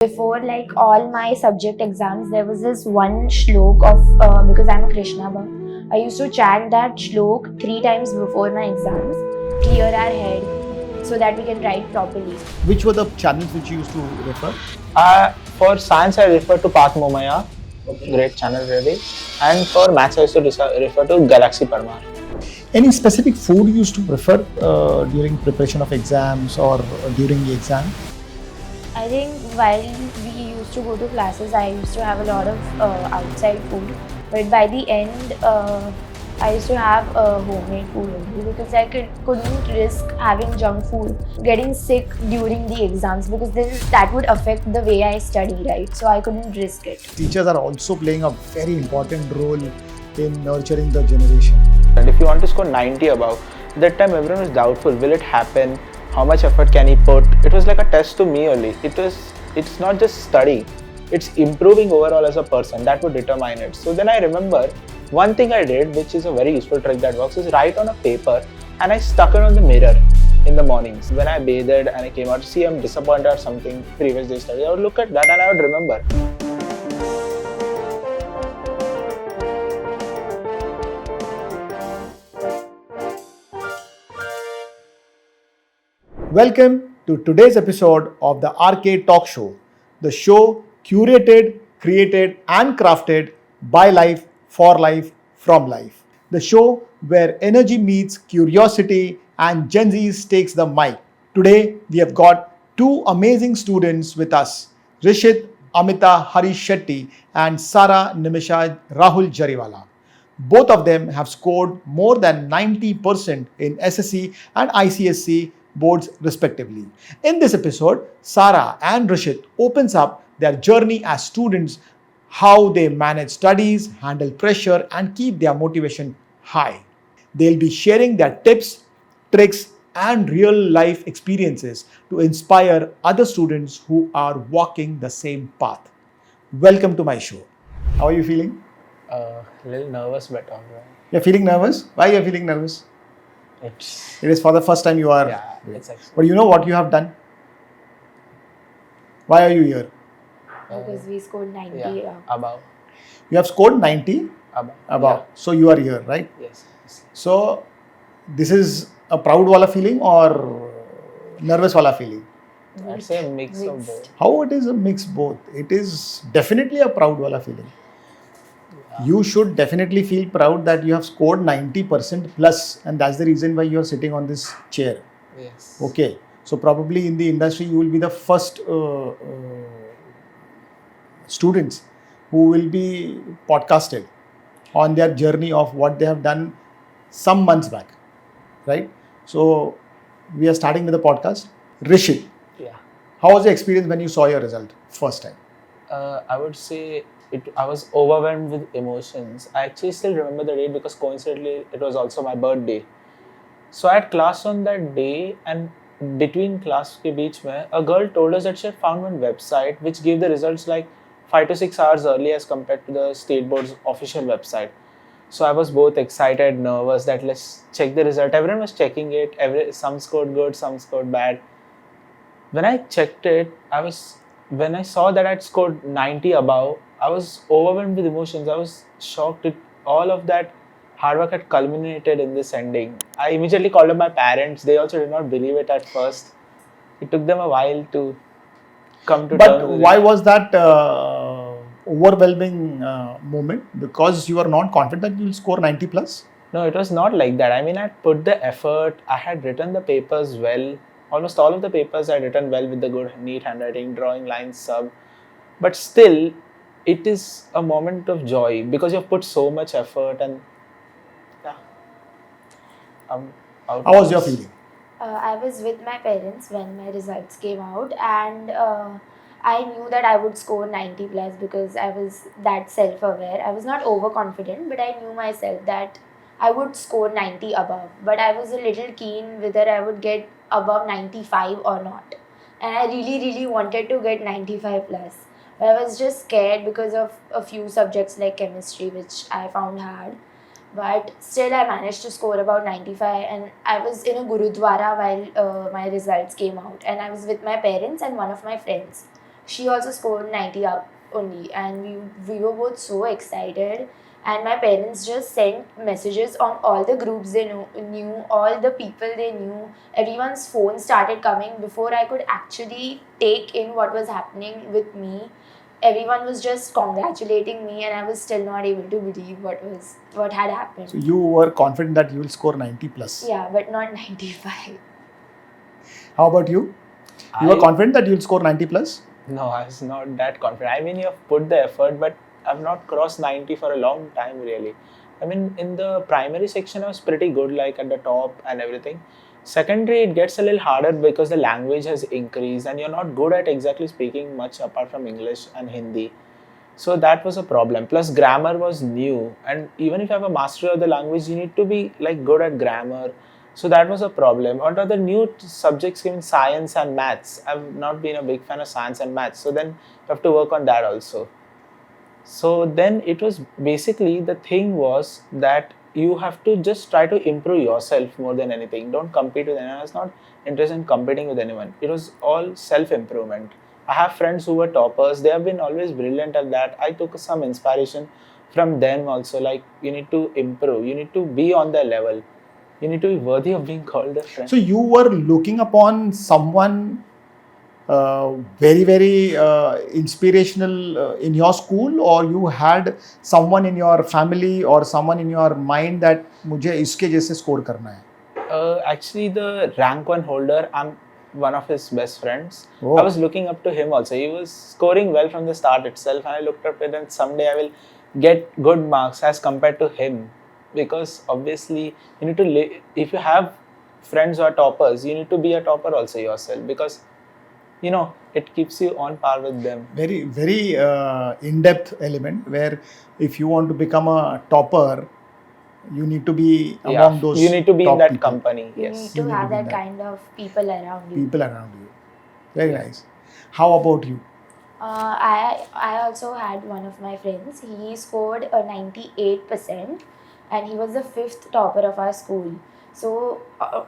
Before like all my subject exams, there was this one shlok of because I'm a Krishna bhakt. I used to chant that shlok 3 times before my exams, clear our head so that we can write properly. Which were the channels which you used to refer? For science, I refer to Path Momaya, great channel really. And for maths, I used to refer to Galaxy Parmar. Any specific food you used to prefer during preparation of exams or during the exam? I think while we used to go to classes, I used to have a lot of outside food, but by the end, I used to have homemade food only because I couldn't risk having junk food, getting sick during the exams because that would affect the way I study, right? So I couldn't risk it. Teachers are also playing a very important role in nurturing the generation. And if you want to score 90 above, that time everyone was doubtful. Will it happen? How much effort can he put? It was like a test to me only. It's not just study. It's improving overall as a person. That would determine it. So then I remember one thing I did, which is a very useful trick that works, is write on a paper and I stuck it on the mirror in the mornings. When I bathed and I came out to see I'm disappointed or something previous day study, I would look at that and I would remember. Welcome to today's episode of the Arcade Talk Show, the show curated, created, and crafted by life, for life, from life. The show where energy meets curiosity and Gen Z takes the mic. Today, we have got two amazing students with us, Hrishit Amita Shetty and Sara Nimisha Rahul Jariwala. Both of them have scored more than 90% in SSC and ICSC boards respectively. In this episode, Sara and Hrishit opens up their journey as students, how they manage studies, handle pressure, and keep their motivation high. They'll be sharing their tips, tricks, and real life experiences to inspire other students who are walking the same path. Welcome to my show. How are you feeling? A little nervous, but alright. You're feeling nervous? Why are you feeling nervous? It is for the first time you are. Yeah, it's actually. But you know what you have done? Why are you here? Because we scored 90 above. You have scored 90 Above. above. So you are here, right? Yes. So this is a proud wala feeling or nervous wala feeling? I'd say a mix of both. How it is a mix both? It is definitely a proud wala feeling. You should definitely feel proud that you have scored 90% plus, and that's the reason why you are sitting on this chair. Yes. Okay. So probably in the industry you will be the first students who will be podcasted on their journey of what they have done some months back, right? So we are starting with the podcast. Hrishit, Yeah. how was the experience when you saw your result first time? I would say I was overwhelmed with emotions. I actually still remember the date because coincidentally it was also my birthday. So I had class on that day, and between class ke beech mein, a girl told us that she had found one website which gave the results like 5 to 6 hours early as compared to the state board's official website. So I was both excited, nervous that let's check the result. Everyone was checking it. Some scored good, some scored bad. When I checked it, when I saw that I'd scored 90 above, I was overwhelmed with emotions. I was shocked. All of that hard work had culminated in this ending. I immediately called up my parents. They also did not believe it at first. It took them a while to come to terms But with why it. was that overwhelming moment? Because you are not confident that you will score 90 plus? No, it was not like that. I mean, I put the effort. I had written the papers well. Almost all of the papers I had written well with the good, neat handwriting, drawing lines, sub. But still, it is a moment of joy because you've put so much effort and yeah. How was your feeling? I was with my parents when my results came out, and I knew that I would score 90 plus because I was that self-aware. I was not overconfident, but I knew myself that I would score 90 above. But I was a little keen whether I would get above 95 or not. And I really wanted to get 95 plus. But I was just scared because of a few subjects like chemistry, which I found hard. But still, I managed to score about 95, and I was in a Gurudwara while my results came out, and I was with my parents and one of my friends. she also scored 90 up only, and we were both so excited. And my parents just sent messages on all the groups they knew, all the people they knew. Everyone's phone started coming before I could actually take in what was happening with me. Everyone was just congratulating me, and I was still not able to believe what had happened. So you were confident that you will score 90 plus. Yeah, but not 95. How about you? You were confident that you'll score 90 plus? No, I was not that confident. I mean, you have put the effort, but I've not crossed 90 for a long time, really. I mean, in the primary section, I was pretty good, like at the top and everything. Secondary, it gets a little harder because the language has increased and you're not good at exactly speaking much apart from English and Hindi. So that was a problem. Plus, grammar was new, and even if you have a mastery of the language, you need to be like good at grammar. So that was a problem. What are the new subjects given? Science and maths. I've not been a big fan of science and maths. So then you have to work on that also. So then it was basically, the thing was that you have to just try to improve yourself more than anything. Don't compete with anyone. I was not interested in competing with anyone. It was all self-improvement. I have friends who were toppers. They have been always brilliant at that. I took some inspiration from them also. Like, you need to improve. You need to be on their level. You need to be worthy of being called a friend. So you were looking upon someone very inspirational in your school, or you had someone in your family or someone in your mind that मुझे इसके जैसे score करना है? Actually, the rank one holder, I'm one of his best friends. Oh. I was looking up to him also. He was scoring well from the start itself, and I looked up to him, and someday I will get good marks as compared to him. Because obviously, you need to if you have friends who are toppers, you need to be a topper also yourself, because you know it keeps you on par with them. Very in-depth element where if you want to become a topper, you need to be among those. You need to be in top that people. company. You Yes. need You to need have to be that that. kind of people around you. People around you. Very nice. How about you? I also had one of my friends. He scored a 98%, and he was the 5th topper of our school. So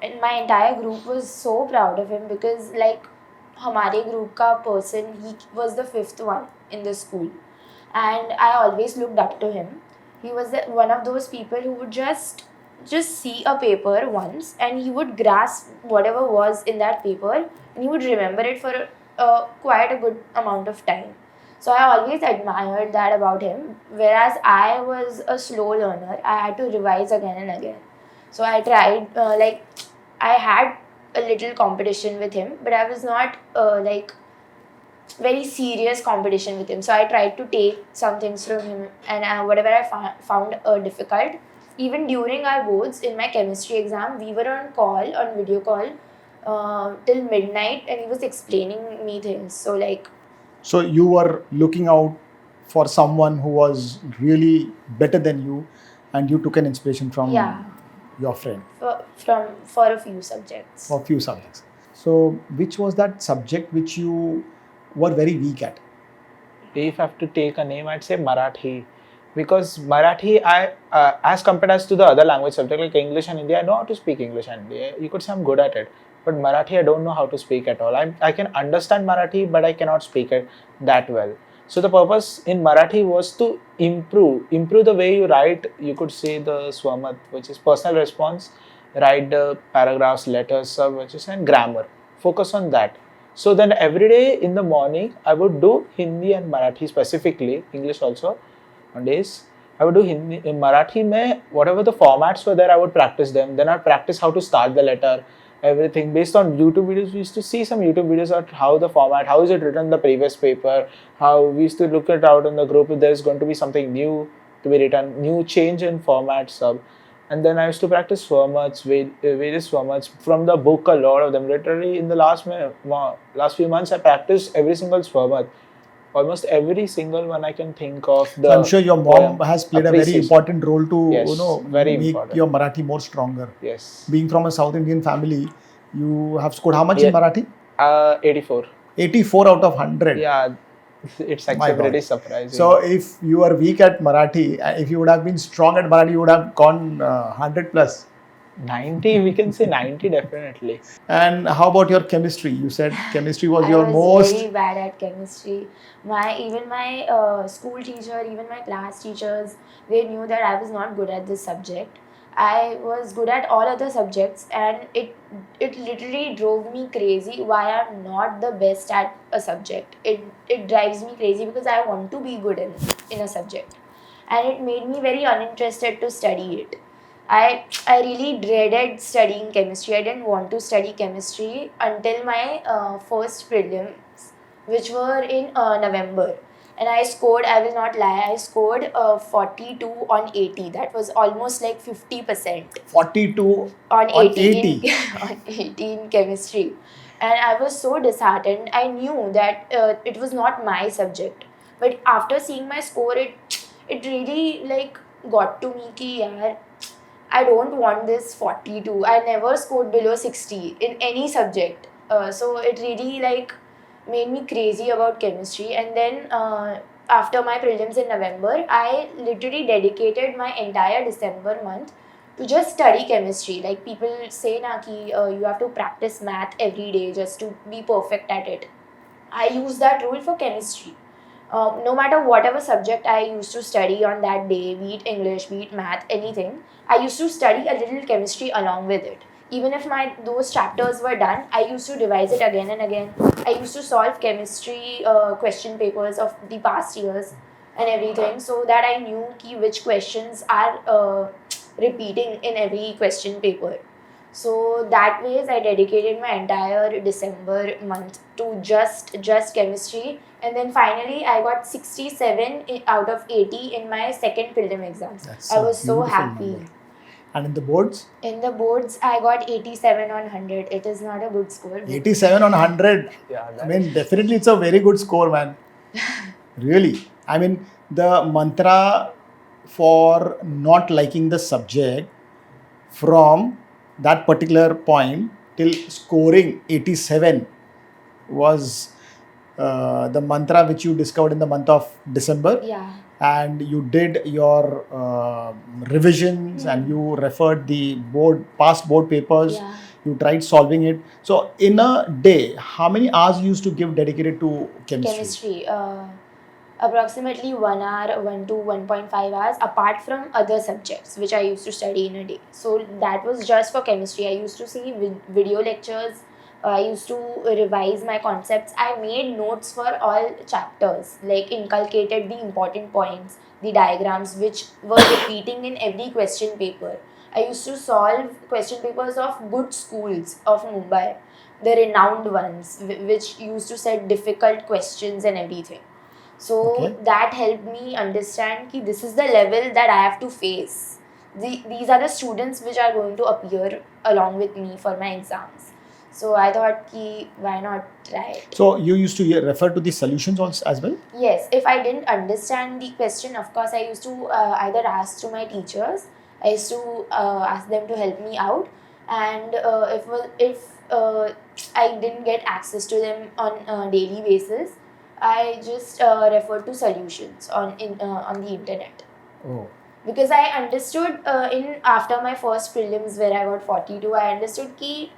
and my entire group was so proud of him, because like हमारे group का person, he was the 5th one in the school, and I always looked up to him. He was one of those people who would just see a paper once, and he would grasp whatever was in that paper, and he would remember it for quite a good amount of time. So I always admired that about him. Whereas I was a slow learner, I had to revise again and again. So I tried, I had a little competition with him, but I was not very serious competition with him. So I tried to take some things from him, and whatever I found difficult. Even during our boards, in my chemistry exam, we were on video call till midnight, and he was explaining me things. So you were looking out for someone who was really better than you, and you took an inspiration from your friend for a few subjects. for a few subjects. So which was that subject which you were very weak at? If I have to take a name, I'd say Marathi. Because Marathi, as compared to the other language subject like English and Hindi, I know how to speak English and Hindi. You could say I'm good at it. But Marathi, I don't know how to speak at all. I can understand Marathi, but I cannot speak it that well. So the purpose in Marathi was to improve the way you write. You could say the Swamat, which is personal response, write the paragraphs, letters, which is, and grammar. Focus on that. So then every day in the morning, I would do Hindi and Marathi specifically, English also on days. I would do Hindi, in Marathi, whatever the formats were there, I would practice them. Then I'd practice how to start the letter, everything based on YouTube videos. We used to see some YouTube videos on how the format, how is it written in the previous paper, how we used to look it out in the group if there is going to be something new to be written, new change in format sub. And then I used to practice formats, various formats from the book, a lot of them. Literally in the last few months, I practiced every single format. Almost every single one I can think of. So I'm sure your mom has played a very important role to very make important. your Marathi more stronger. Yes. Being from a South Indian family, you have scored how much in Marathi? 84. 84 out of 100. Yeah, it's actually pretty surprising. So if you are weak at Marathi, if you would have been strong at Marathi, you would have gone 100 plus. 90, we can say 90 definitely. And how about your chemistry? You said chemistry was I your was most. very bad at chemistry. My school teacher, even my class teachers, they knew that I was not good at this subject. I was good at all other subjects, and it literally drove me crazy why I'm not the best at a subject. It drives me crazy because I want to be good in a subject, and it made me very uninterested to study it. I really dreaded studying chemistry. I didn't want to study chemistry until my first prelims, which were in November. And I scored, I will not lie, I scored 42 on 80. That was almost like 50% 42 on on 80 80. on 80 in chemistry. And I was so disheartened. I knew that it was not my subject. But after seeing my score, it really like got to me ki yaar, I don't want this 42. I never scored below 60 in any subject. So it really like made me crazy about chemistry. And then after my prelims in November, I literally dedicated my entire December month to just study chemistry. Like people say na ki you have to practice math every day just to be perfect at it. I use that rule for chemistry. No matter whatever subject I used to study on that day, be it English, be it math, anything, I used to study a little chemistry along with it. Even if my those chapters were done, I used to revise it again and again. I used to solve chemistry question papers of the past years and everything, so that I knew ki which questions are repeating in every question paper. So that ways I dedicated my entire December month to just chemistry, and then finally I got 67 out of 80 in my second prelim exams. That's I a was so beautiful happy. number. And in the boards? In the boards I got 87 on 100. It is not a good score. but- 87 on 100. Yeah, I mean, definitely it's a very good score, man. Really. I mean, the mantra for not liking the subject from that particular point till scoring 87 was the mantra which you discovered in the month of December. Yeah. And you did your revisions and you referred the past board papers. Yeah. You tried solving it. So in a day, how many hours you used to give dedicated to chemistry? Chemistry. Approximately 1 hour, 1 to 1.5 hours, apart from other subjects which I used to study in a day. So that was just for chemistry. I used to see video lectures. I used to revise my concepts. I made notes for all chapters, like inculcated the important points, the diagrams which were repeating in every question paper. I used to solve question papers of good schools of Mumbai, the renowned ones, which used to set difficult questions and everything. So Okay. that helped me understand that this is the level that I have to face. These are the students which are going to appear along with me for my exams. So I thought, why not try it? So you used to refer to the solutions also as well? Yes, if I didn't understand the question, of course, I used to either ask to my teachers, I used to ask them to help me out, and if I didn't get access to them on a daily basis, I just referred to solutions on the internet. Oh. Because I understood in after my first prelims where I got 42, I understood ki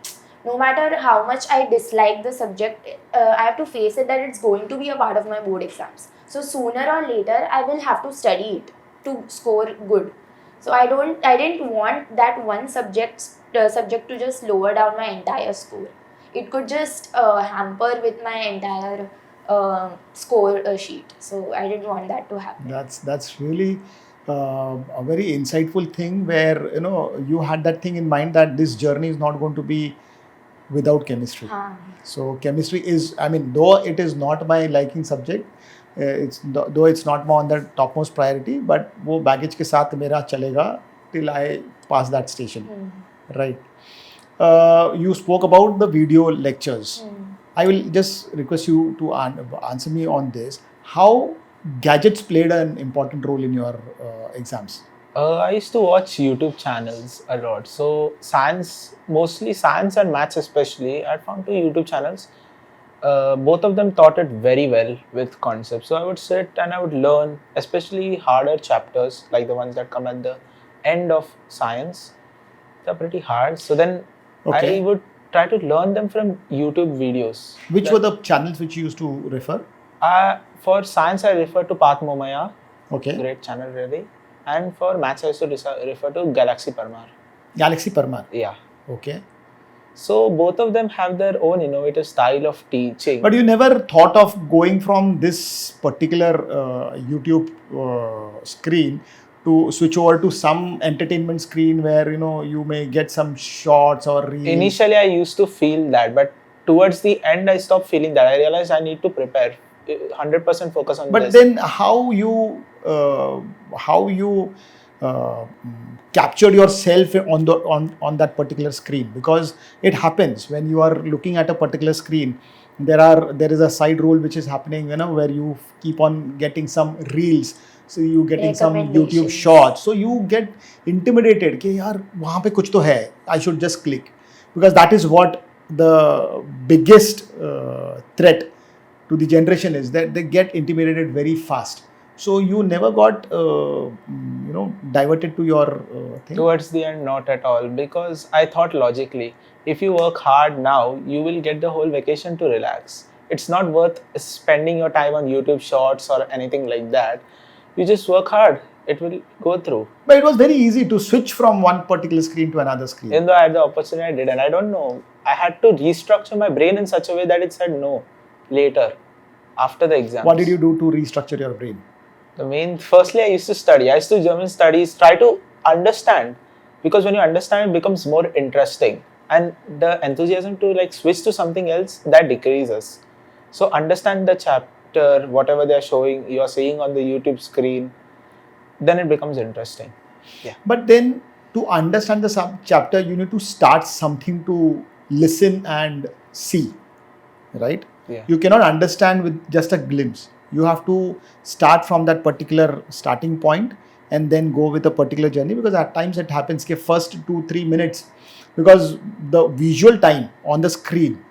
no matter how much I dislike the subject, I have to face it that it's going to be a part of my board exams. So sooner or later, I will have to study it to score good. So I didn't want that one subject to just lower down my entire score. It could just hamper with my entire score sheet. So I didn't want that to happen. That's really a very insightful thing where you had that thing in mind that this journey is not going to be without chemistry. So chemistry is, I mean, though it is not my liking subject, though it's not on the topmost priority, but वो baggage के साथ मेरा चलेगा till I pass that station, right? You spoke about the video lectures. I will just request you to answer me on this. How gadgets played an important role in your exams? I used to watch YouTube channels a lot. So mostly science and maths especially, I found two YouTube channels. Both of them taught it very well with concepts. So I would sit and I would learn, especially harder chapters like the ones that come at the end of science. they're pretty hard. So then Okay. I would try to learn them from YouTube videos. Which were the channels which you used to refer? For science, I refer to Path Momaya, Okay. great channel really. And for maths, I used to refer to Galaxy Parmar. Galaxy Parmar. Yeah. Okay. So both of them have their own innovative style of teaching. But you never thought of going from this particular YouTube screen to switch over to some entertainment screen where you may get some shorts or reels. Initially, I used to feel that, but towards the end, I stopped feeling that. I realized I need to prepare, 100% focus on But this. then how you captured yourself on that particular screen? Because it happens when you are looking at a particular screen, there is a side role which is happening, where you keep on getting some reels, so you getting some YouTube shorts, so you get intimidated कि यार वहाँ पे कुछ तो है, I should just click, because that is what the biggest threat to the generation is, that they get intimidated very fast. So you never got diverted to your thing? Towards the end, not at all, because I thought logically, if you work hard now, you will get the whole vacation to relax. It's not worth spending your time on YouTube shorts or anything like that. You just work hard, it will go through. But it was very easy to switch from one particular screen to another screen. Even though I had the opportunity, I didn't. I don't know. I had to restructure my brain in such a way that it said no later, after the exams. What did you do to restructure your brain? Firstly, I used to study. I used to German studies, try to understand, because when you understand, it becomes more interesting, and the enthusiasm to switch to something else, that decreases. So understand the chapter, whatever they are showing, you are seeing on the YouTube screen, then it becomes interesting. Yeah. But then to understand the chapter, you need to start something to listen and see, right? Yeah. You cannot understand with just a glimpse. You have to start from that particular starting point and then go with a particular journey, because at times it happens that first 2-3 minutes, because the visual time on the screen,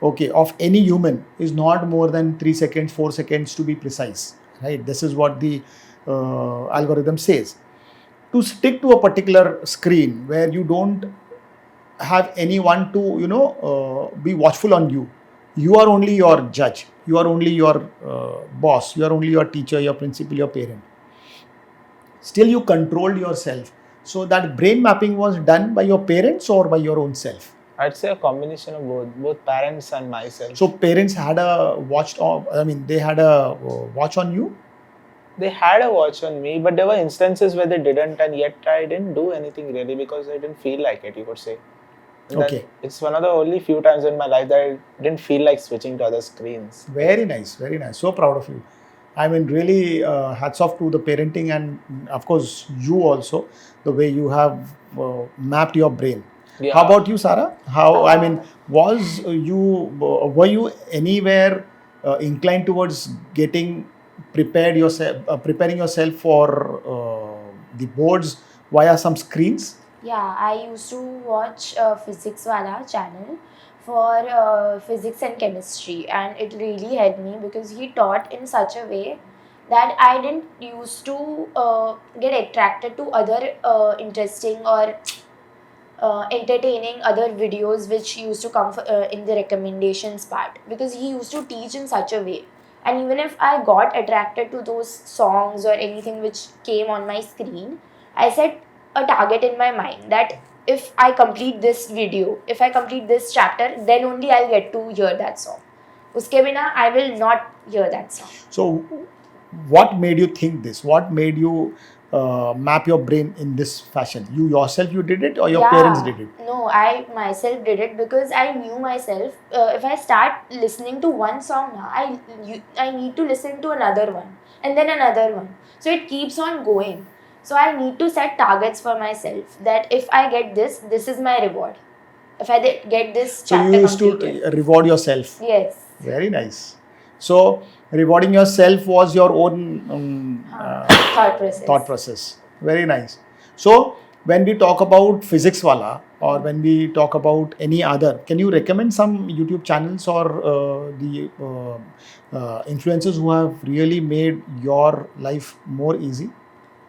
okay, of any human is not more than 3 seconds, 4 seconds to be precise, right? This is what the algorithm says. To stick to a particular screen where you don't have anyone to be watchful on you, you are only your judge, you are only your boss, you are only your teacher, your principal, your parent. Still you controlled yourself. So that brain mapping was done by your parents or by your own self? I'd say a combination of both parents and myself. So parents had a watch on you? They had a watch on me, but there were instances where they didn't, and yet I didn't do anything really because I didn't feel like it, you could say. Okay. It's one of the only few times in my life that I didn't feel like switching to other screens. Very nice, very nice. So proud of you. I mean, really, hats off to the parenting and, of course, you also, the way you have mapped your brain. Yeah. How about you, Sarah? Were you anywhere inclined towards preparing yourself for the boards via some screens? Yeah, I used to watch Physicswala channel for physics and chemistry, and it really helped me because he taught in such a way that I didn't used to get attracted to other interesting or entertaining other videos which used to come in the recommendations part, because he used to teach in such a way. And even if I got attracted to those songs or anything which came on my screen, I set a target in my mind that if I complete this video, if I complete this chapter, then only I'll get to hear that song. Uske bina, I will not hear that song. So, what made you think this? What made you map your brain in this fashion? You yourself, you did it, or your parents did it? No, I myself did it because I knew myself. If I start listening to one song now, I need to listen to another one and then another one. So it keeps on going. So I need to set targets for myself that if I get this, this is my reward. If I get this chapter so you used completed. To reward yourself. Yes. Very nice. So rewarding yourself was your own thought process. Very nice. So when we talk about Physicswala or when we talk about any other, can you recommend some YouTube channels or the influencers who have really made your life more easy?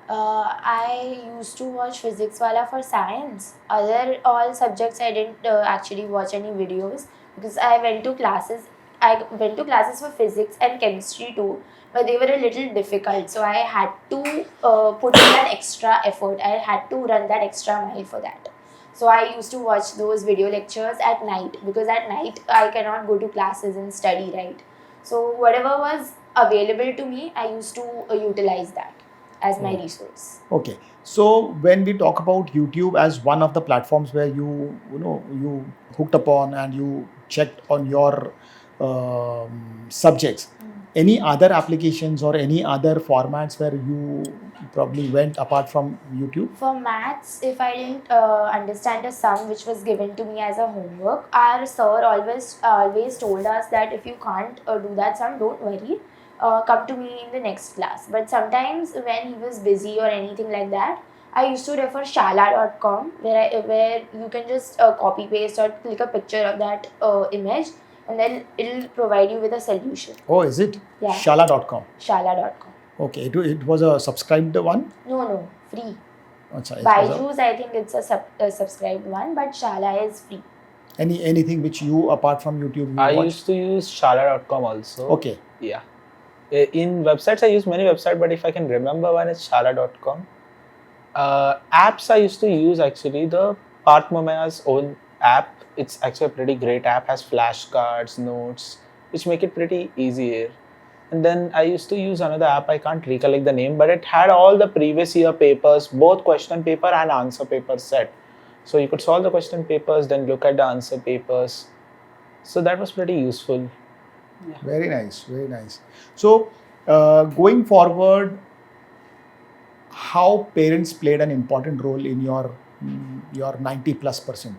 I used to watch Physics Wala for science. Other all subjects I didn't actually watch any videos because I went to classes. I went to classes for physics and chemistry too, but they were a little difficult. So I had to put in that extra effort. I had to run that extra mile for that. So I used to watch those video lectures at night because at night I cannot go to classes and study, right? So whatever was available to me, I used to utilize that as my resource. Okay. So when we talk about YouTube as one of the platforms where you hooked upon and you checked on your subjects, any other applications or any other formats where you probably went apart from YouTube? For maths, if I didn't understand a sum which was given to me as a homework, our sir always told us that if you can't do that sum, don't worry. Come to me in the next class. But sometimes when he was busy or anything like that, I used to refer shala.com where you can just copy paste or click a picture of that image and then it'll provide you with a solution. Oh, is it? Yeah. Shala.com. Shala.com. Okay. It was a subscribed one? No, free. Achha, it was Byju's, I think it's a subscribed one, but Shala is free. anything which you apart from YouTube you I watched? used to use shala.com also. Okay. Yeah. In websites, I use many websites, but if I can remember one, it's shala.com. Apps I used to use actually, the Parth Mamaya's own app. It's actually a pretty great app, has flashcards, notes, which make it pretty easier. And then I used to use another app, I can't recollect the name, but it had all the previous year papers, both question paper and answer paper set. So you could solve the question papers, then look at the answer papers. So that was pretty useful. Yeah. Very nice, very nice. So, going forward, how parents played an important role in your 90+%?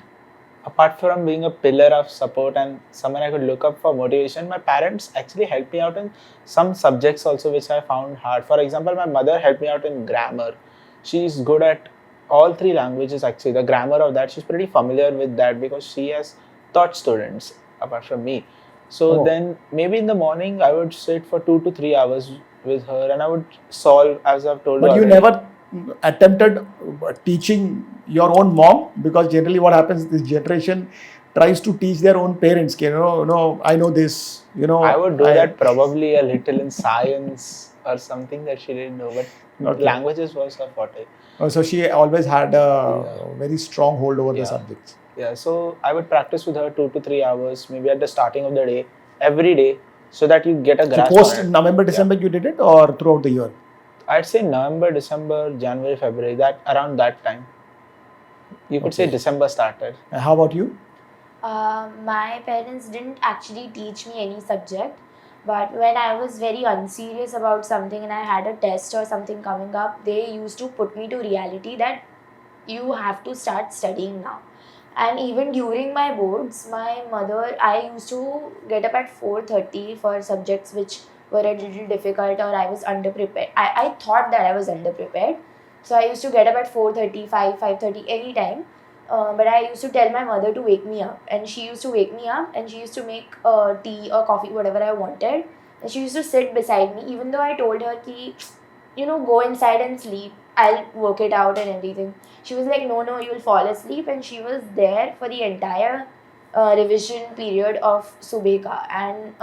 Apart from being a pillar of support and someone I could look up for motivation, my parents actually helped me out in some subjects also which I found hard. For example, my mother helped me out in grammar. She's good at all three languages actually. The grammar of that, she's pretty familiar with that because she has taught students apart from me. So then maybe in the morning I would sit for 2 to 3 hours with her and I would solve, as I've told you But you already. never attempted teaching your own mom, because generally what happens, this generation tries to teach their own parents. No, I know this. I would do that probably a little in science or something that she didn't know, but Okay. languages was her forte. So she always had a very strong hold over the Yeah. subjects. Yeah, so I would practice with her 2 to 3 hours, maybe at the starting of the day, every day, so that you get a So grasp post on it. November, December you did it, or throughout the year? I'd say November, December, January, February, that around that time. You could say Okay. December started. And how about you? My parents didn't actually teach me any subject, but when I was very unserious about something and I had a test or something coming up, they used to put me to reality that you have to start studying now. And even during my boards, my mother, I used to get up at 4:30 for subjects which were a little difficult or I was underprepared. I thought that I was underprepared. So I used to get up at 4:30, 5:30, anytime. But I used to tell my mother to wake me up, and she used to wake me up, and she used to make tea or coffee, whatever I wanted, and she used to sit beside me, even though I told her ki, go inside and sleep. I'll work it out and everything. She was like, no, you'll fall asleep, and she was there for the entire revision period of Subeka. And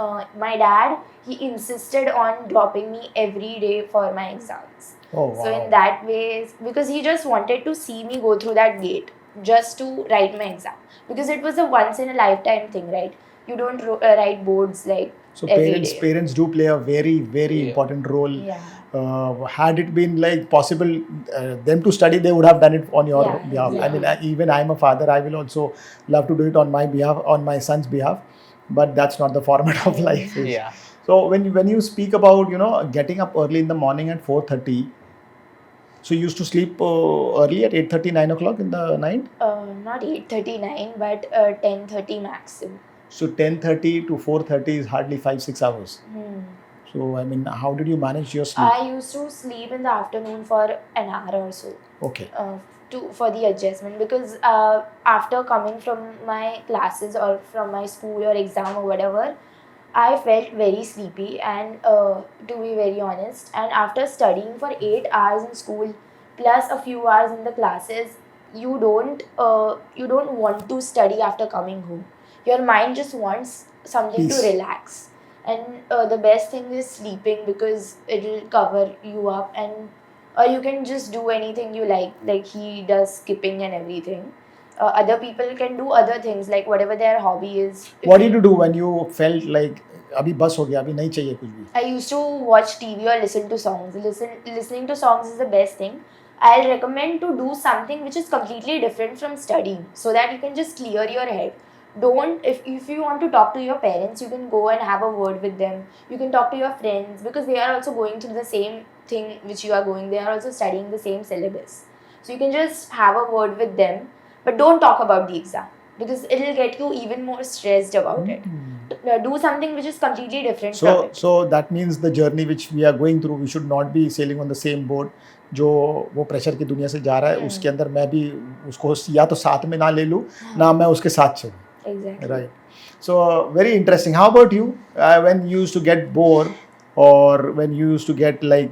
my dad, he insisted on dropping me every day for my exams. Oh, wow. So in that way, because he just wanted to see me go through that gate just to write my exam, because it was a once in a lifetime thing, right? You don't write boards like So every day. parents do play a very, very Yeah. important role. Yeah. Had it been like possible them to study, they would have done it on your Yeah, behalf. I mean, exactly. even I'm a father, I will also love to do it on my behalf, on my son's behalf, but that's not the format of life. Yeah. So when you speak about getting up early in the morning at 4:30, so you used to sleep early at 8:30, 9 o'clock in the night. Not 8:39, but 10:30 maximum. So 10:30 to 4:30 is hardly 5-6 hours. So I mean, how did you manage your sleep? I used to sleep in the afternoon for an hour or so. Okay. For the adjustment, because after coming from my classes or from my school or exam or whatever, I felt very sleepy, and to be very honest, and after studying for 8 hours in school plus a few hours in the classes, you don't want to study after coming home. Your mind just wants something to Peace. relax, and the best thing is sleeping because it'll cover you up, and you can just do anything you like he does skipping and everything. Other people can do other things like whatever their hobby is. If What did you do when you felt like अभी बस हो गया, अभी नहीं चाहिए कुछ भी? I used to watch TV or listen to songs. Listening to songs is the best thing. I'll recommend to do something which is completely different from studying so that you can just clear your head. Don't if you want to talk to your parents, you can go and have a word with them. You can talk to your friends because they are also going through the same thing which you are going. They are also studying the same syllabus. So you can just have a word with them, but don't talk about the exam because it'll get you even more stressed about it. Do something which is completely different from it. So that means the journey which we are going through, we should not be sailing on the same boat. जो वो pressure की दुनिया से जा रहा है उसके अंदर मैं भी उसको या तो साथ में ना ले लूँ ना मैं उसके साथ चलूँ. Exactly. Right. So very interesting. How about you? When you used to get bored or when you used to get like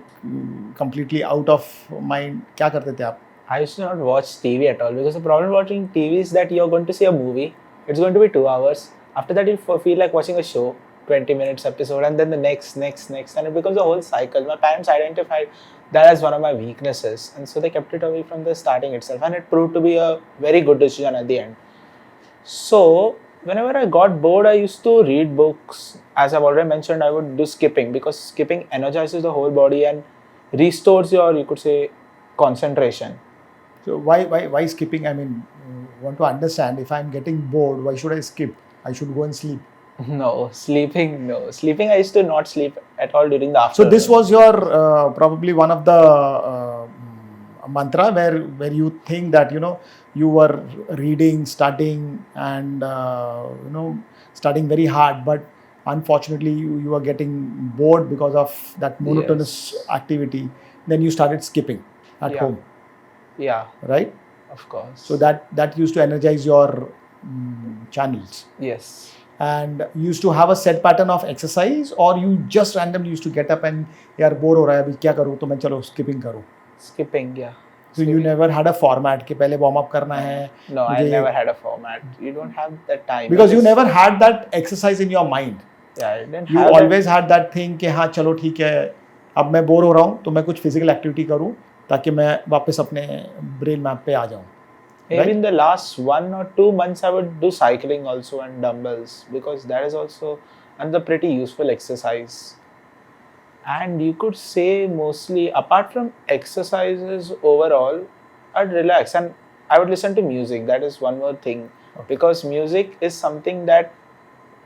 completely out of mind, क्या करते थे आप? I used to not watch TV at all because the problem watching TV is that you're going to see a movie. It's going to be 2 hours. After that, you feel like watching a show, 20 minutes episode, and then the next, and it becomes a whole cycle. My parents identified that as one of my weaknesses, and so they kept it away from the starting itself, and it proved to be a very good decision at the end. So whenever I got bored, I used to read books. As I've already mentioned, I would do skipping because skipping energizes the whole body and restores your, you could say, concentration. So why skipping? I mean, want to understand. If I'm getting bored, why should I skip? I should go and sleep. No. Sleeping, I used to not sleep at all during the afternoon. So this was your probably one of the mantra where you think that you were reading, studying, and studying very hard, but unfortunately you were getting bored because of that monotonous activity. Then you started skipping at home. Yeah. Right. Of course. So that used to energize your channels. Yes. And you used to have a set pattern of exercise or you just randomly used to get up and यार bore हो रहा है अभी क्या करूँ तो मैं चलो skipping करूँ. Skipping, yeah. So you never had a format कि पहले warm up करना है. No, I never had a format. You don't have that time. Because you never had that exercise in your mind. Yeah, I didn't you have always had that thing कि हाँ चलो ठीक है अब मैं bore हो रहा हूँ तो मैं कुछ physical activity करूँ ताकि मैं वापस अपने brain map पे आ जाऊँ. Maybe in the last 1 or 2 months, I would do cycling also and dumbbells because that is also another pretty useful exercise. And you could say mostly, apart from exercises overall, I'd relax and I would listen to music. That is one more thing. Because music is something that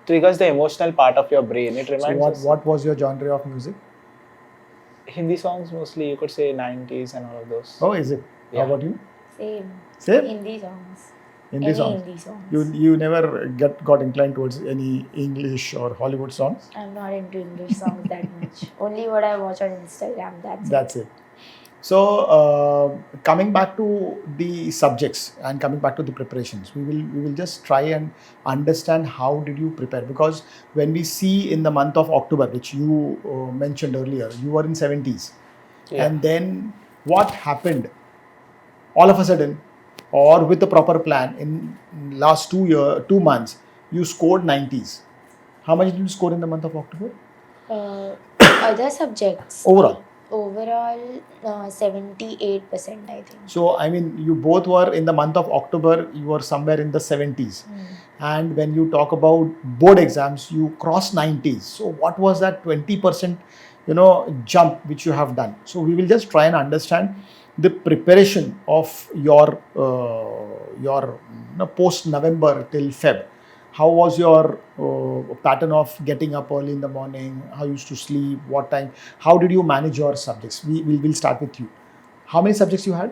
triggers the emotional part of your brain. It reminds us. So what was your genre of music? Hindi songs mostly, you could say 90s and all of those. Oh, is it? Yeah. How about you? Same. Same? Hindi songs. Hindi songs. Hindi songs. You never got inclined towards any English or Hollywood songs? I'm not into English songs that much. Only what I watch on Instagram. That's it. So coming back to the subjects and coming back to the preparations, we will just try and understand how did you prepare, because when we see in the month of October, which you mentioned earlier, you were in 70s, and then what happened all of a sudden, or with the proper plan, in last 2 months you scored 90s. How much did you score in the month of October? Other subjects. Overall 78%, I think. So I mean, you both were in the month of October, you were somewhere in the 70s. And when you talk about board exams, you crossed 90s. So what was that 20% jump which you have done? So we will just try and understand the preparation of your post November till Feb. How was your pattern of getting up early in the morning? How you used to sleep? What time? How did you manage your subjects? We will start with you. How many subjects you had?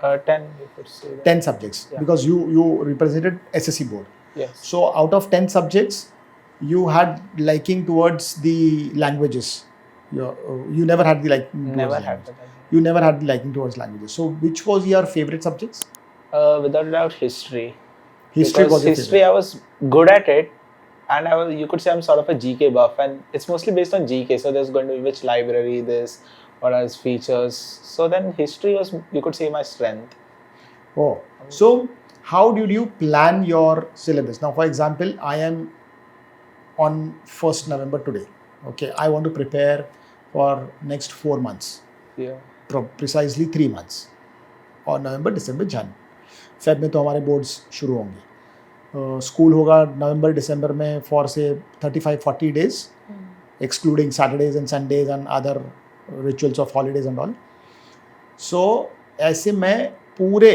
10, you could say that. 10 subjects, because you represented SSC board. Yes. So out of 10 subjects, you had liking towards the languages. You never had the liking. Never had that. You never had the liking towards languages. So which was your favorite subjects? Without a doubt, history. History because was your history, favorite. I was good at it, and you could say I'm sort of a GK buff, and it's mostly based on GK. So there's going to be which library, this, what are its features. So then history was, you could say, my strength. Oh, so how did you plan your syllabus? Now, for example, I am on 1st November today. Okay, I want to prepare for next 4 months. Yeah. Precisely 3 months. और नवंबर दिसंबर जन Feb में तो हमारे boards शुरू होंगे school होगा नवंबर दिसंबर में for से 35-40 days excluding Saturdays and Sundays and other rituals of holidays and all. So ऐसे मैं पूरे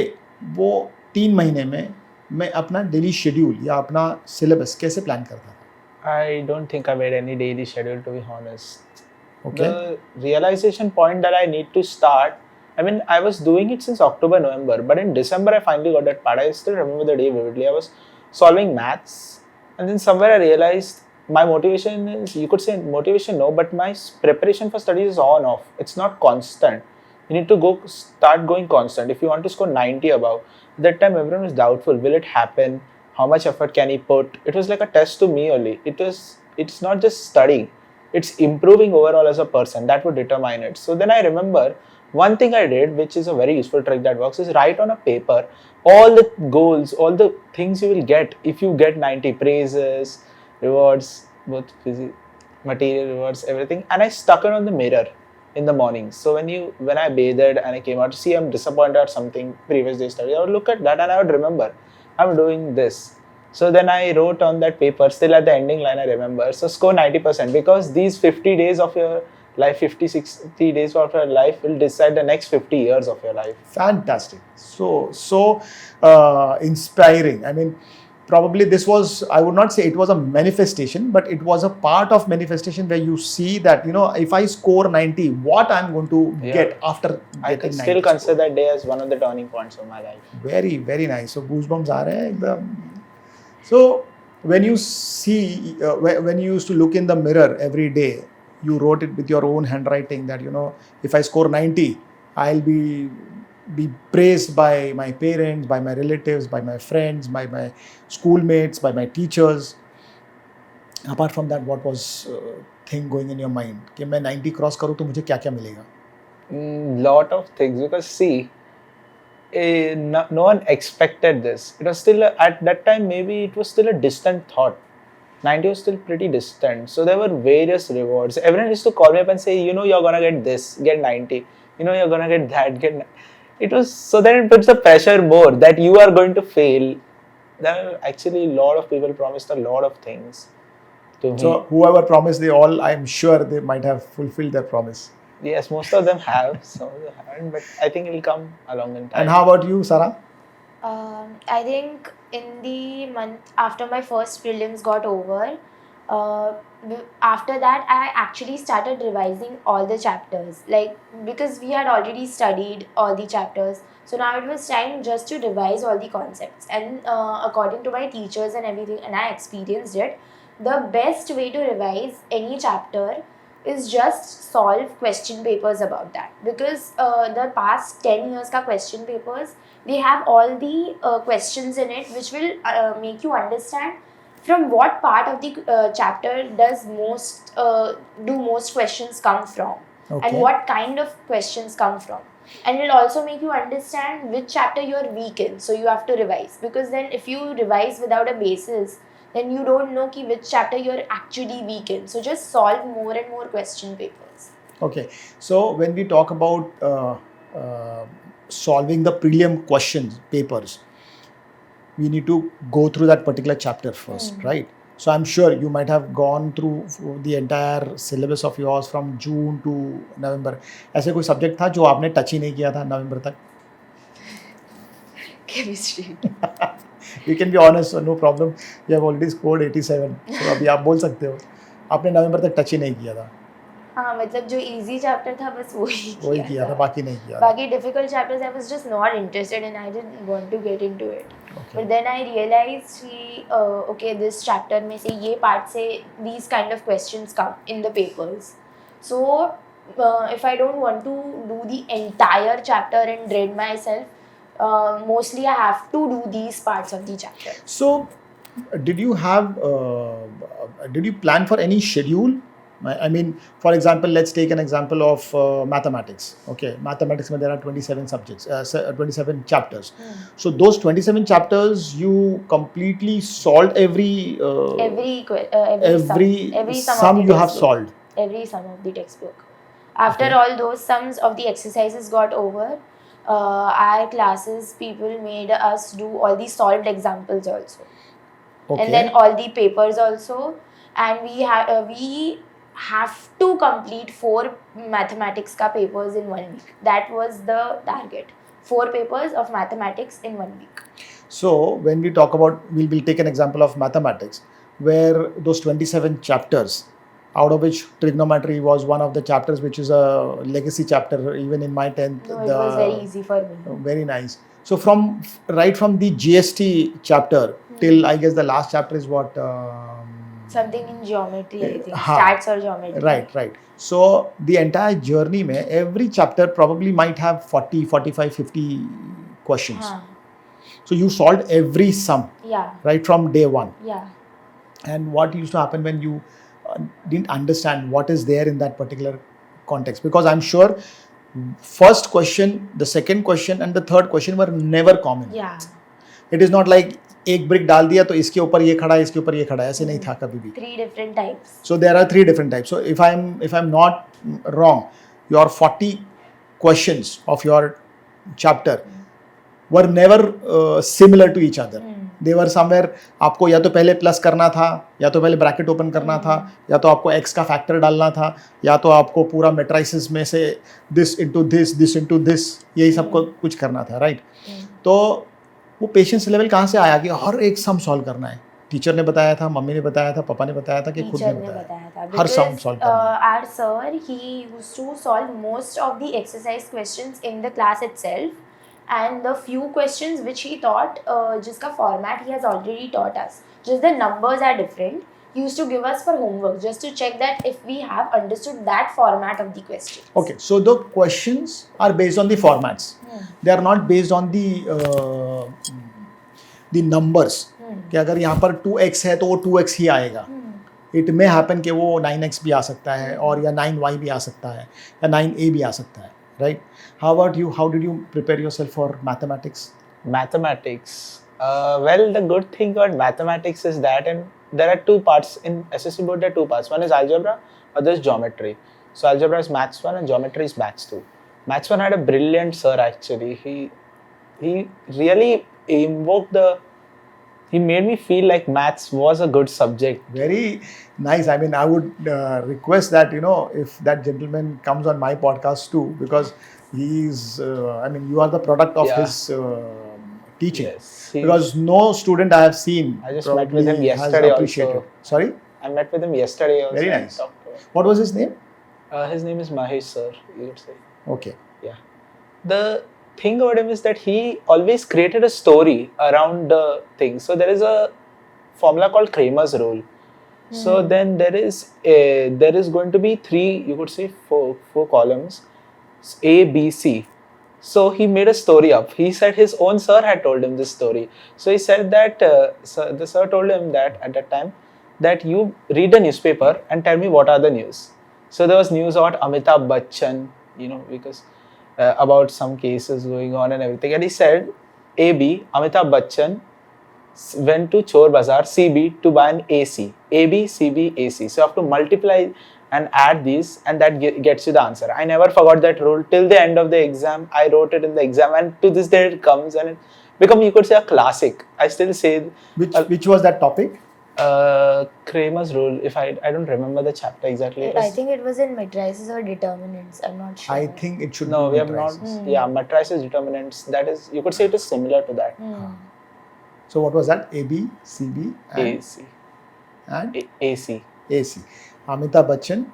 वो 3 महीने में मैं अपना डेली शेड्यूल या अपना सिलेबस कैसे प्लान करता था? I don't think I made any daily schedule, to be honest. Okay. The realization point that I need to start, I mean, I was doing it since October, November, but in December I finally got that part. I still remember the day vividly. I was solving maths, and then somewhere I realized my motivation is, you could say motivation, no, but my preparation for studies is on off. It's not constant. You need to start going constant. If you want to score 90 above, at that time everyone was doubtful. Will it happen? How much effort can he put? It was like a test to me only. It's not just studying. It's improving overall as a person. That would determine it. So then I remember one thing I did, which is a very useful trick that works, is write on a paper all the goals, all the things you will get if you get 90 praises, rewards, both material rewards, everything. And I stuck it on the mirror in the morning. So when I bathed and I came out to see I'm disappointed at something previous day study, I would look at that and I would remember I'm doing this. So then I wrote on that paper, still at the ending line I remember, so score 90% because these 50 days of your life, 50, 60 days of your life will decide the next 50 years of your life. Fantastic. So inspiring. I mean, probably this was, I would not say it was a manifestation, but it was a part of manifestation where you see that, if I score 90, what I'm going to get after I getting could 90 still score. consider that day as one of the turning points of my life. Very, very nice. So goosebumps are there. So when you see, when you used to look in the mirror every day, you wrote it with your own handwriting that, if I score 90, I'll be praised by my parents, by my relatives, by my friends, by my schoolmates, by my teachers. Apart from that, what was thing going in your mind? कि मैं 90 cross करूँ तो मुझे क्या क्या मिलेगा? Lot of things, because see, no one expected this. It was still at that time, maybe it was still a distant thought. 90 was still pretty distant. So there were various rewards. Everyone used to call me up and say, you're gonna get this, get 90. You're gonna get that, it was, so then it puts the pressure more that you are going to fail. There are actually a lot of people promised a lot of things to me. So whoever promised, I'm sure they might have fulfilled their promise. Yes, most of them have, some of them haven't, but I think it will come along in time. And how about you, Sarah? I think in the month after my first prelims got over, after that I actually started revising all the chapters, like because we had already studied all the chapters, so now it was time just to revise all the concepts. And according to my teachers and everything, and I experienced it, the best way to revise any chapter is just solve question papers about that, because the past 10 years ka question papers, they have all the questions in it which will make you understand from what part of the chapter does most questions come from, and what kind of questions come from, and it will also make you understand which chapter you are weak in, so you have to revise, because then if you revise without a basis, then you don't know which chapter you're actually weak in. So just solve more and more question papers. Okay, so when we talk about solving the prelim questions papers, we need to go through that particular chapter first, right? So I'm sure you might have gone through the entire syllabus of yours from June to November. ऐसे कोई subject था जो आपने touch ही नहीं किया था नवंबर तक? Chemistry. You can be honest, so no problem. You have already scored 87. So अभी आप बोल सकते हो. आपने नवंबर तक touch ही नहीं किया था. हाँ, मतलब जो easy chapter था बस वही किया था, बाकी नहीं किया. बाकी difficult chapters I was just not interested in. I didn't want to get into it. Okay. But then I realized okay, this chapter में से ये part से these kind of questions come in the papers. So if I don't want to do the entire chapter and dread myself, mostly I have to do these parts of the chapter. So Did you have? Did you plan for any schedule? I mean, for example, let's take an example of mathematics. Okay, mathematics, where there are 27 subjects, 27 chapters. So those 27 chapters, you completely solved every every sum sum of the you have textbook. solved. Every sum of the textbook. After Okay. all those sums of the exercises got over, our classes people made us do all the solved examples also, Okay. and then all the papers also, and we have to complete 4 mathematics ka papers in 1 week. That was the target. 4 papers of mathematics in 1 week. So when we talk about, we'll take an example of mathematics, where those 27 chapters, out of which trigonometry was one of the chapters, which is a legacy chapter even in my 10th. No, it was very easy for me. Very nice. So right from the GST chapter till I guess the last chapter is what? Something in geometry, I think. हाँ. Stats or geometry. Right. So the entire journey mein, every chapter probably might have 40, 45, 50 questions. हाँ. So you solved every sum. Yeah. Right from day one. Yeah. And what used to happen when you didn't understand what is there in that particular context? Because I'm sure first question, the second question and the third question were never common. Yeah. It is not like एक brick डाल दिया तो इसके ऊपर ये खड़ा है, इसके ऊपर ये खड़ा है, ऐसे नहीं था कभी भी. 3 different types. So there are 3 different types. So if I'm not wrong, your 40 questions of your chapter were never similar to each other. They were somewhere, आपको या तो पहले प्लस करना था, या तो पहले ब्रैकेट ओपन करना था, या तो आपको x का फैक्टर डालना था, या तो आपको पूरा मेट्राइसिस में से this into this, यही सबको कुछ करना था, राइट? तो वो पेशेंस लेवल कहाँ से आया कि हर एक सम सॉल्व करना है? टीचर ने बताया था, मम्मी ने बताया था, पापा ने बताया था कि खुद ने बताया था? हर सम सॉल्व करना है. Our sir, he used to solve most of the exercise questions in the class itself, and the few questions which he taught, जिसका format he has already taught us, just the numbers are different. He used to give us for homework just to check that if we have understood that format of the questions. Okay, so the questions are based on the formats. They are not based on the numbers. कि अगर यहाँ पर 2x है तो वो 2x ही आएगा. It may happen कि वो 9x भी आ सकता है, और या 9y भी आ सकता है, या 9a भी आ सकता है, right? How about you? How did you prepare yourself for mathematics? Mathematics. Well, the good thing about mathematics is that, and there are 2 parts in SSC board. There are 2 parts. One is algebra, other is geometry. So algebra is maths 1 and geometry is maths 2. Maths 1 had a brilliant sir actually. He really he made me feel like maths was a good subject. Very nice. I mean, I would request that, if that gentleman comes on my podcast too, because he's, you are the product of his teaching. Yes. Because no student I have seen I just met with him yesterday has appreciated. also. Sorry? I met with him yesterday also. Very nice. Talked to him. What was his name? His name is Mahesh sir, you would say. Okay. Yeah. The thing about him is that he always created a story around the thing. So there is a formula called Kramer's rule. So then there is going to be 3, you could say 4 columns, A, B, C. So he made a story up. He said his own sir had told him this story. So he said that the sir told him that at that time that you read a newspaper and tell me what are the news. So there was news about Amitabh Bachchan, because about some cases going on and everything. And he said, AB, Amitabh Bachchan went to Chor Bazaar, CB, to buy an AC. AB, CB, AC. So you have to multiply and add these, and that gets you the answer. I never forgot that rule till the end of the exam. I wrote it in the exam, and to this day it comes, and it become, you could say, a classic. I still say. Which was that topic? Kramer's rule. If I don't remember the chapter exactly. I think it was in matrices or determinants. I'm not sure. I think it should. No, be we have not. Yeah, matrices, determinants. That is, you could say it is similar to that. So what was that? AB, CB, and AC. And AC. AC. Amitabh Bachchan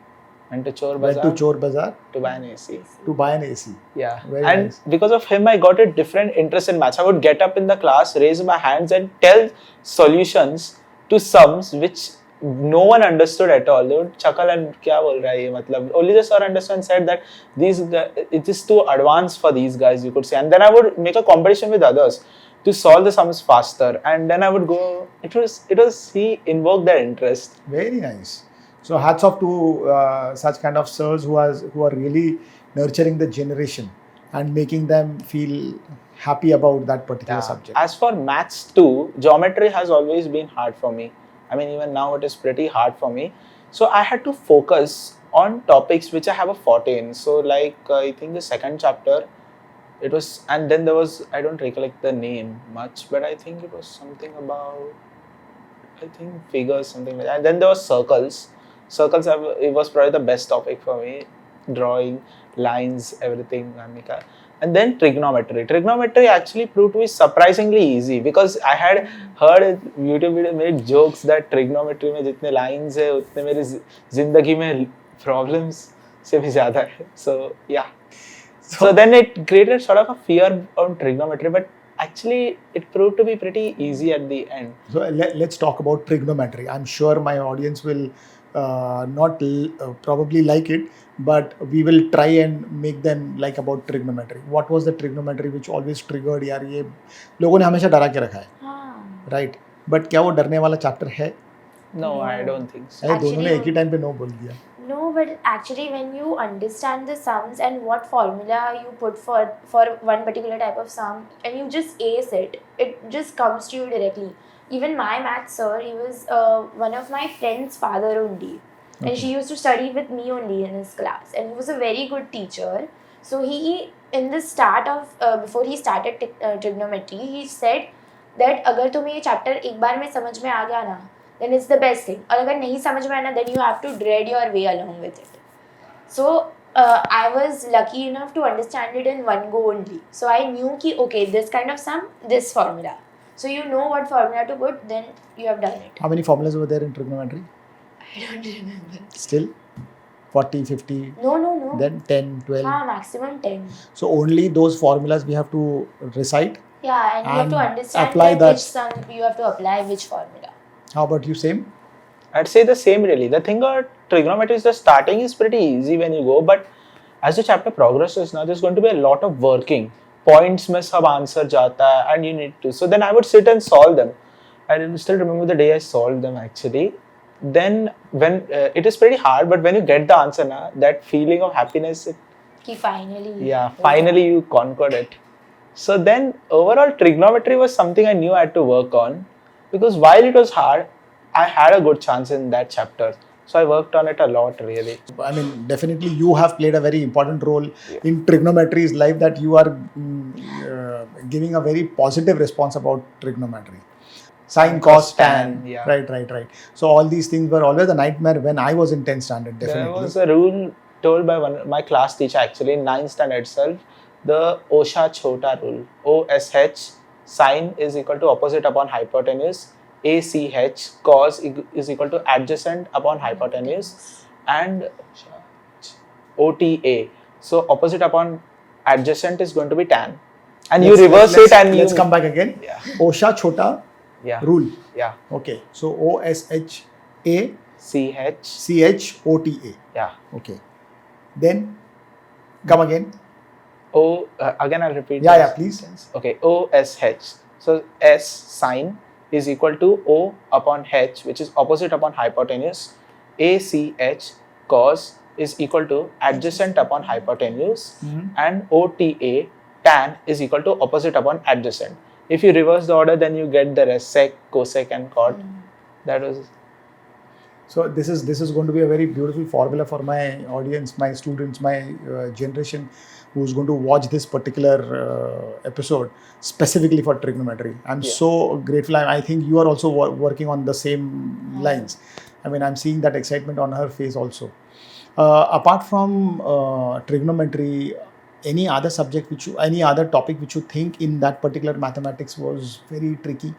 went to Chor Bazaar to buy an AC. To buy an AC. Yeah. Very and nice. Because of him, I got a different interest in maths. I would get up in the class, raise my hands, and tell solutions to sums which no one understood at all. They would chuckle and kya bol raha hai ye, matlab. Only the sir understood and said that these guys, it is too advanced for these guys, you could say. And then I would make a competition with others. to solve the sums faster. And then I would go. He invoked that interest. Very nice. So hats off to such kind of sirs who are really nurturing the generation and making them feel happy about that particular subject. As for maths too, geometry has always been hard for me. I mean, even now it is pretty hard for me. So I had to focus on topics which I have a forte in. So like I think the second chapter, it was, and then there was, I don't recollect the name much, but I think it was something about, I think figures, something like that. And then there was circles. It was probably the best topic for me. Drawing, lines, everything. And then trigonometry. Trigonometry actually proved to be surprisingly easy because I had heard a YouTube video made jokes that trigonometry में जितने lines है उतने मेरी जिंदगी में problems से भी ज़्यादा है. So yeah. So then it created sort of a fear on trigonometry, but actually it proved to be pretty easy at the end. So let's talk about trigonometry. I'm sure my audience will not probably like it, but we will try and make them like about trigonometry. What was the trigonometry which always triggered यार ये लोगों ने हमेशा डरा के रखा है, right? But क्या वो डरने वाला चैप्टर है? No, I don't think so. दोनों ने एक ही टाइम पे नो बोल दिया. No, but actually when you understand the sums and what formula you put for one particular type of sum and you just ace it, it just comes to you directly. Even my maths sir, he was one of my friend's father only. And she used to study with me only in his class. And he was a very good teacher. So he, in the start of, before he started trigonometry, he said that अगर तुम्हें ये chapter एक बार में समझ में आ गया ना, then it's the best thing. और अगर नहीं समझ में आना, then you have to dread your way along with it. So I was lucky enough to understand it in one go only. So I knew कि okay, this kind of sum, this formula. So you know what formula to put, then you have done it. How many formulas were there in trigonometry? I don't remember. Still 40, 50? No. Then 10, 12? Maximum 10. So only those formulas we have to recite? Yeah, and you have to understand apply that which sum you have to apply which formula. How about you, same? I'd say the same really. The thing about trigonometry is the starting is pretty easy when you go, but as the chapter progresses now, there's going to be a lot of working. Points में सब answer जाता है and you need to. So then I would sit and solve them. I still remember the day I solved them actually. Then when it is pretty hard, but when you get the answer now, that feeling of happiness. Finally. Finally you conquered it. So then overall trigonometry was something I knew I had to work on because while it was hard, I had a good chance in that chapter. So I worked on it a lot really. I mean, definitely you have played a very important role in trigonometry's life, that you are giving a very positive response about trigonometry. Sine, cos, tan. Yeah. Right. So all these things were always a nightmare when I was in 10th standard, definitely. There was a rule told by my class teacher actually in 9th standard itself, the Osha Chota rule. OSH, sine is equal to opposite upon hypotenuse. ACH, cos is equal to adjacent upon hypotenuse, and OTA. So opposite upon adjacent is going to be tan. And you reverse it and let's come back again. Yeah. Osha Chota rule. Yeah. Okay. So OSH A CH OTA. Yeah. Okay. Then come again. Again I'll repeat. Yeah, please. Okay. OSH. So S sine is equal to O upon H, which is opposite upon hypotenuse. ACH cos is equal to adjacent upon hypotenuse, and OTA tan is equal to opposite upon adjacent. If you reverse the order, then you get the rest, sec, cosec and cot. That was. So this is going to be a very beautiful formula for my audience, my students, my generation who's going to watch this particular episode specifically for trigonometry. I'm so grateful. I think you are also working on the same lines. I mean, I'm seeing that excitement on her face also. Apart from trigonometry, any other topic which you think in that particular mathematics was very tricky?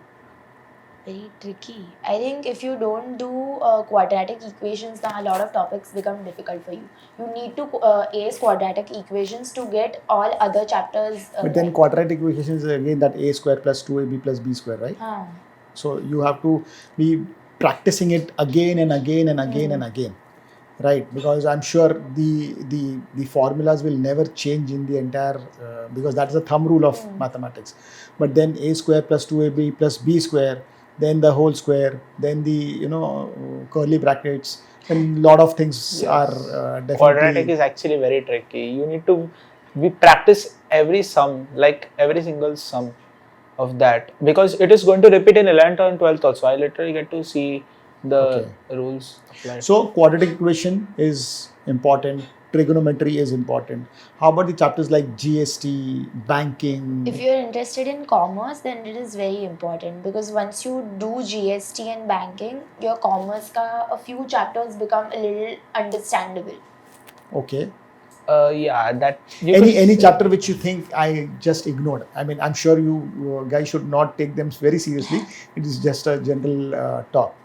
Very tricky. I think if you don't do quadratic equations, then a lot of topics become difficult for you. You need to ace quadratic equations to get all other chapters. But then quadratic equations is again that a square plus 2ab plus b square, right? So you have to be practicing it again and again and again and again. right? Because I'm sure the formulas will never change in the entire because that's the thumb rule of mathematics. But then a square plus 2ab plus b square, then the whole square, then the curly brackets, and a lot of things are Quadratic definitely is actually very tricky. You need to we practice every sum, like every single sum of that, because it is going to repeat in 11th and 12th also. I literally get to see the okay. rules applied. So quadratic equation is important. Trigonometry is important. How about the chapters like GST, banking? If you're interested in commerce, then it is very important because once you do GST and banking, your commerce ka a few chapters become a little understandable. Okay. Yeah, that you Any could chapter which you think I just ignored? I mean, I'm sure you guys should not take them very seriously. It is just a general talk.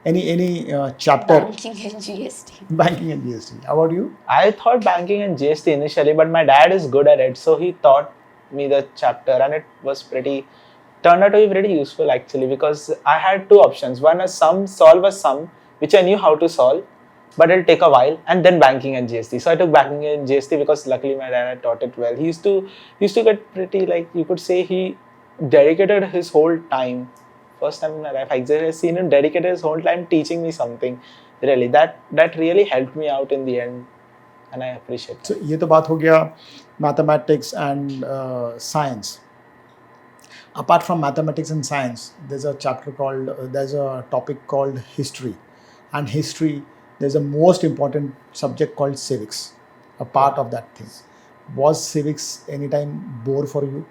Any chapter Banking and GST. banking and GST? How about you? I thought banking and GST initially, but my dad is good at it, so he taught me the chapter, and it was turned out to be pretty useful actually, because I had two options. One is solve a sum, which I knew how to solve, but it'll take a while, and then banking and GST. So I took banking and GST because luckily my dad had taught it well. He used to get pretty, like, you could say he dedicated his whole time. First time in my life I have seen him dedicated his whole time teaching me something. Really, that really helped me out in the end, and I appreciate So that. ये तो बात हो गया mathematics and science. Apart from mathematics and science, there's a topic called history, and history there's a most important subject called civics, a part of that thing. Was civics anytime bore for you?